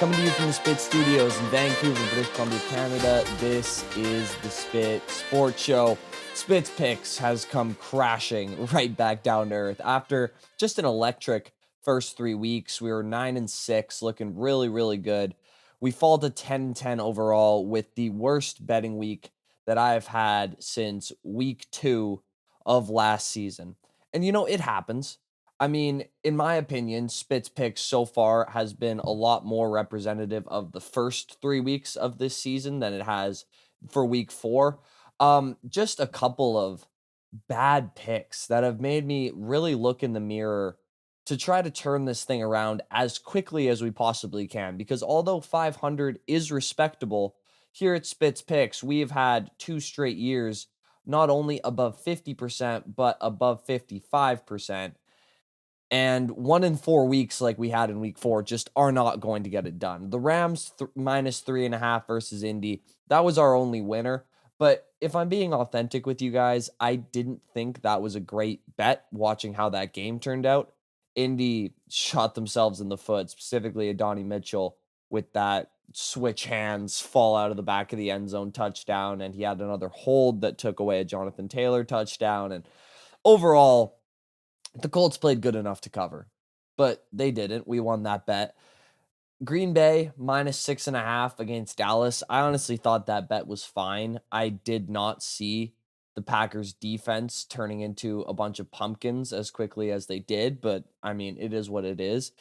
Coming to you from the Spit Studios in Vancouver, British Columbia, Canada. This is the Spit Sports Show. Spit's Picks has come crashing right back down to earth. After just an electric first 3 weeks, we were 9-6, looking really, really good. We fall to 10-10 overall with the worst betting week that I've had since week 2 of last season. And it happens. I mean, in my opinion, Spit's Picks so far has been a lot more representative of the first 3 weeks of this season than it has for week 4. Just a couple of bad picks that have made me really look in the mirror to try to turn this thing around as quickly as we possibly can. Because although 500 is respectable, here at Spit's Picks, we have had 2 straight years not only above 50%, but above 55%. And 1 in 4 weeks, like we had in week 4, just are not going to get it done. The Rams minus 3.5 versus Indy, that was our only winner. But if I'm being authentic with you guys, I didn't think that was a great bet watching how that game turned out. Indy shot themselves in the foot, specifically Adonai Mitchell, with that switch hands fall out of the back of the end zone touchdown. And he had another hold that took away a Jonathan Taylor touchdown. And overall, the Colts played good enough to cover, but they didn't. We won that bet. Green Bay minus 6.5 against Dallas. I honestly thought that bet was fine. I did not see the Packers defense turning into a bunch of pumpkins as quickly as they did, but I mean, it is what it is.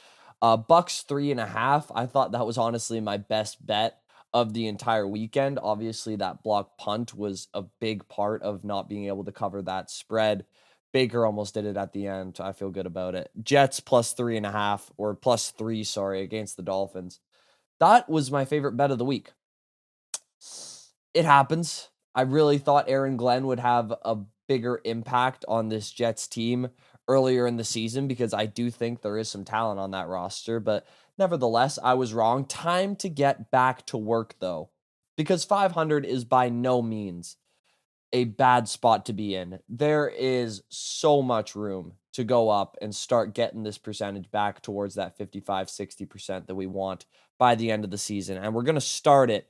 Bucks 3.5. I thought that was honestly my best bet of the entire weekend. Obviously, that block punt was a big part of not being able to cover that spread. Baker almost did it at the end. I feel good about it. Jets plus 3.5 or plus 3, sorry, against the Dolphins. That was my favorite bet of the week. It happens. I really thought Aaron Glenn would have a bigger impact on this Jets team earlier in the season because I do think there is some talent on that roster, but nevertheless, I was wrong. Time to get back to work though, because 500 is by no means a bad spot to be in. There is so much room to go up and start getting this percentage back towards that 55-60% that we want by the end of the season. And we're going to start it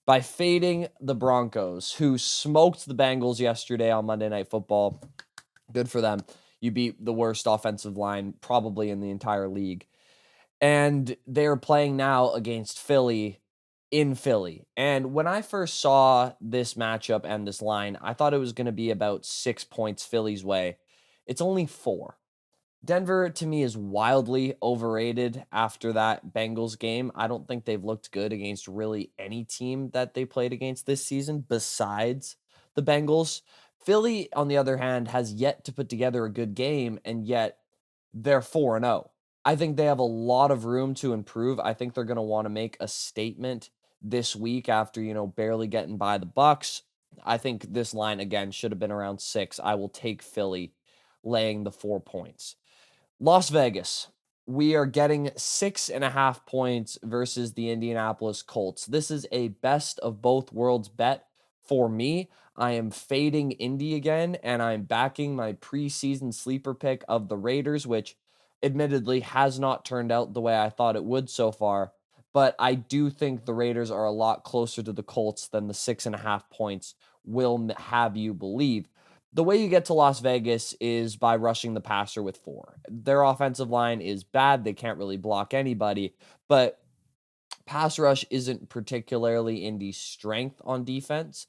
by fading the Broncos, who smoked the Bengals yesterday on Monday Night Football. Good for them. You beat the worst offensive line probably in the entire league. And they're playing now against Philly in Philly. And when I first saw this matchup and this line, I thought it was going to be about 6 points Philly's way. It's only 4. Denver, to me, is wildly overrated after that Bengals game. I don't think they've looked good against really any team that they played against this season besides the Bengals. Philly, on the other hand, has yet to put together a good game, and yet they're 4-0. I think they have a lot of room to improve. I think they're going to want to make a statement this week after, barely getting by the Bucks. I think this line, again, should have been around 6. I will take Philly laying the 4 points. Las Vegas, we are getting 6.5 points versus the Indianapolis Colts. This is a best of both worlds bet for me. I am fading Indy again, and I'm backing my preseason sleeper pick of the Raiders, which admittedly has not turned out the way I thought it would so far. But I do think the Raiders are a lot closer to the Colts than the 6.5 points will have you believe. The way you get to Las Vegas is by rushing the passer with 4. Their offensive line is bad. They can't really block anybody, but pass rush isn't particularly Indy's strength on defense.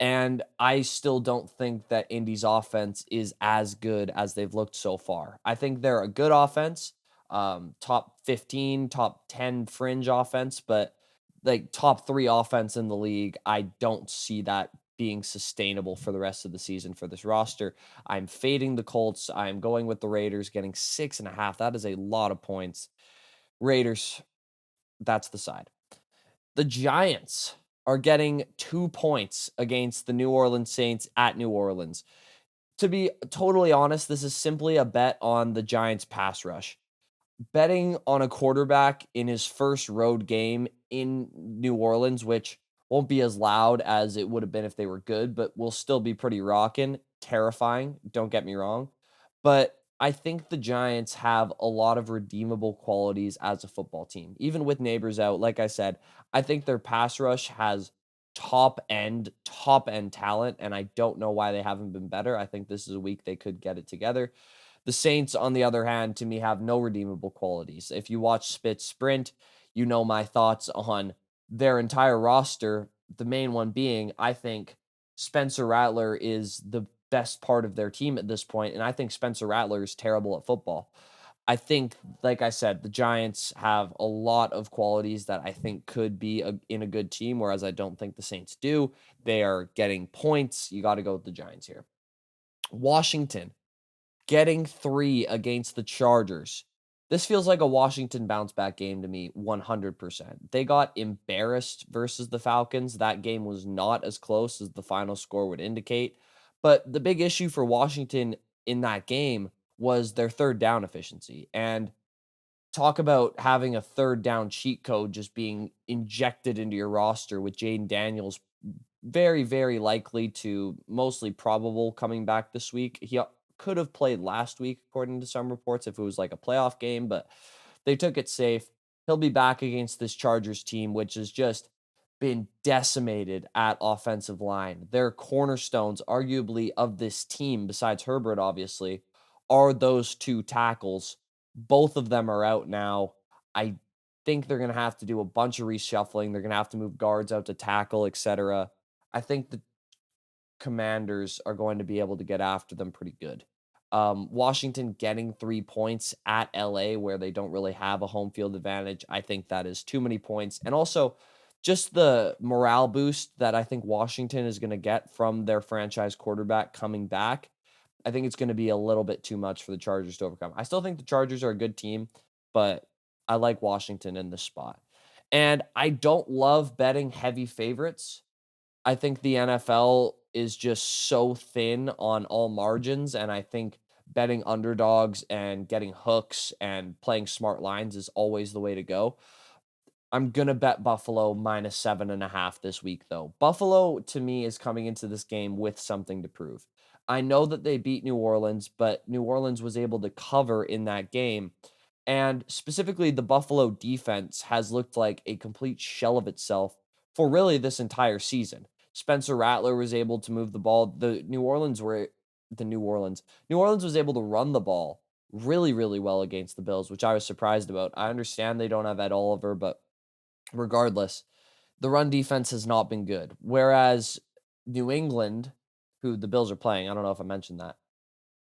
And I still don't think that Indy's offense is as good as they've looked so far. I think they're a good offense, top 15, top 10 fringe offense, but like top 3 offense in the league, I don't see that being sustainable for the rest of the season for this roster. I'm fading the Colts. I'm going with the Raiders, getting 6.5. That is a lot of points. Raiders, that's the side. The Giants are getting 2 points against the New Orleans Saints at New Orleans. To be totally honest, this is simply a bet on the Giants pass rush. Betting on a quarterback in his first road game in New Orleans, which won't be as loud as it would have been if they were good, but will still be pretty rocking, terrifying, don't get me wrong. But I think the Giants have a lot of redeemable qualities as a football team. Even with Neighbors out, like I said, I think their pass rush has top end talent, and I don't know why they haven't been better. I think this is a week they could get it together. The Saints, on the other hand, to me, have no redeemable qualities. If you watch Spitz sprint, you know my thoughts on their entire roster. The main one being, I think Spencer Rattler is the best part of their team at this point, and I think Spencer Rattler is terrible at football. I think, like I said, the Giants have a lot of qualities that I think could be in a good team, whereas I don't think the Saints do. They are getting points. You got to go with the Giants here. Washington getting 3 against the Chargers. This feels like a Washington bounce back game to me 100%. They got embarrassed versus the Falcons. That game was not as close as the final score would indicate. But the big issue for Washington in that game was their third down efficiency. And talk about having a third down cheat code just being injected into your roster with Jaden Daniels very, very likely to mostly probable coming back this week. He could have played last week, according to some reports, if it was like a playoff game, but they took it safe. He'll be back against this Chargers team, which has just been decimated at offensive line. Their cornerstones, arguably, of this team, besides Herbert, obviously, are those two tackles. Both of them are out now. I think they're going to have to do a bunch of reshuffling. They're going to have to move guards out to tackle, etc. I think the Commanders are going to be able to get after them pretty good. Washington getting 3 points at LA where they don't really have a home field advantage. I think that is too many points. And also just the morale boost that I think Washington is going to get from their franchise quarterback coming back. I think it's going to be a little bit too much for the Chargers to overcome. I still think the Chargers are a good team, but I like Washington in this spot. And I don't love betting heavy favorites. I think the NFL is just so thin on all margins, and I think betting underdogs and getting hooks and playing smart lines is always the way to go. I'm going to bet Buffalo minus 7.5 this week, though. Buffalo, to me, is coming into this game with something to prove. I know that they beat New Orleans, but New Orleans was able to cover in that game. And specifically, the Buffalo defense has looked like a complete shell of itself for really this entire season. Spencer Rattler was able to move the ball. New Orleans was able to run the ball really, really well against the Bills, which I was surprised about. I understand they don't have Ed Oliver, but regardless, the run defense has not been good. Whereas New England, who the Bills are playing, I don't know if I mentioned that,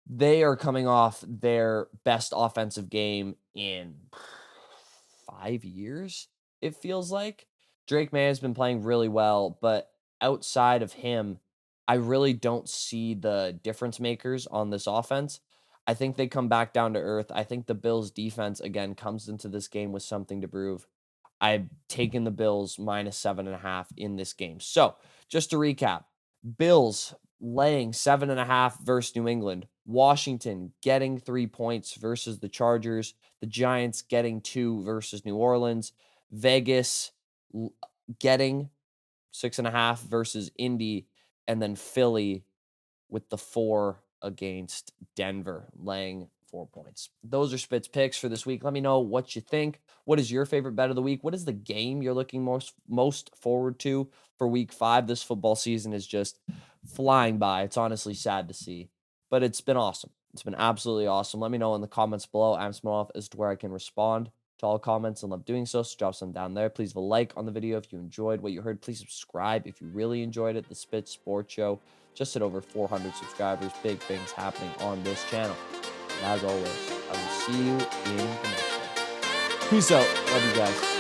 they are coming off their best offensive game in 5 years, it feels like. Drake May has been playing really well, but outside of him, I really don't see the difference makers on this offense. I think they come back down to earth. I think the Bills defense, again, comes into this game with something to prove. I've taken the Bills minus 7.5 in this game. So just to recap, Bills laying 7.5 versus New England. Washington getting 3 points versus the Chargers. The Giants getting 2 versus New Orleans. Vegas getting 6.5 versus Indy. And then Philly with the 4 against Denver, laying 4 points. Those are Spit's picks for this week. Let me know what you think. What is your favorite bet of the week? What is the game you're looking most forward to for week 5? This football season is just flying by. It's honestly sad to see, but it's been awesome. It's been absolutely awesome. Let me know in the comments below. I'm small enough as to where I can respond to all comments and love doing so. So drop some down there. Please leave a like on the video if you enjoyed what you heard. Please subscribe if you really enjoyed it. The Spit Sports Show just at over 400 subscribers. Big things happening on this channel. And as always, I will see you in the next one. Peace out. Love you guys.